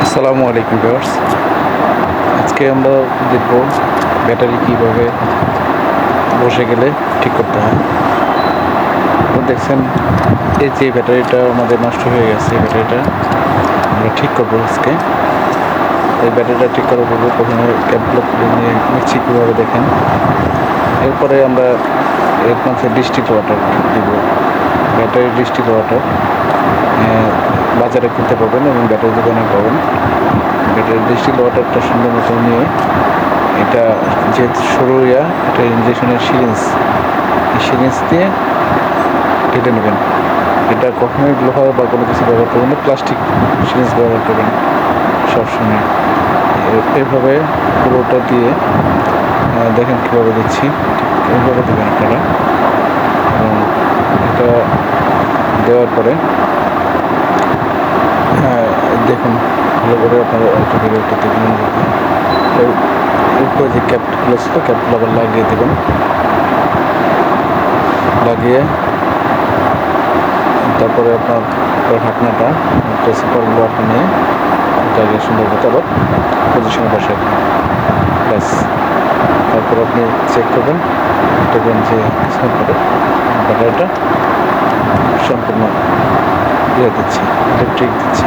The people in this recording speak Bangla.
আসসালামু আলাইকুম ভিউয়ার্স। আজকে আমরা দেখব ব্যাটারি কীভাবে বসে গেলে ঠিক করতে হয়। তো দেখছেন, এই যে ব্যাটারিটা আমাদের নষ্ট হয়ে গেছে, এই ব্যাটারিটা আমরা ঠিক করবো আজকে। এই ব্যাটারিটা ঠিক করার পূর্বে প্রথমে ক্যাপগুলো খুলে নিয়ে নিচ্ছি কীভাবে দেখেন। এরপরে আমরা এর মধ্যে ডিস্টিল ওয়াটার দিব। ব্যাটারি ডিস্টিল ওয়াটার বাজারে কিনতে পাবেন এবং ব্যাটারি দোকানে পাবেন। ব্যাটারি ডিস্টিল ওয়াটারটা সুন্দর মতো নিয়ে এটা যে সরু এটা ইঞ্জেকশনের সিরিঞ্জ, এই সিরিঞ্জ দিয়ে কেটে নেবেন। এটা কখনোই লোহা বা কোনো কিছু ব্যবহার করবেন না, প্লাস্টিক সিরিঞ্জ ব্যবহার করবেন সবসময়। এভাবে পুরোটা দিয়ে দেখেন কীভাবে দিচ্ছি, ঠিক এইভাবে দেবেন আপনারা। এবং এটা দেওয়ার পরে দেখুন ভালো করে আপনারা একটা ভিডিওটা দেখুন। উপরে যে ক্যাপগুলো ছিল ক্যাপগুলো আবার লাগিয়ে দেবেন। লাগিয়ে তারপরে আপনার ঢাকনাটা সুপারগুলো আপনি নিয়ে এটাকে সুন্দর মতো আবার পজিশনে বসে রাখবেন। ব্যাস, তারপর আপনি চেক করবেন, দেখবেন যে কিছুক্ষণ পরে ব্যাটারিটা সম্পূর্ণ ইয়ে দিচ্ছে, ইলেকট্রিক দিচ্ছে।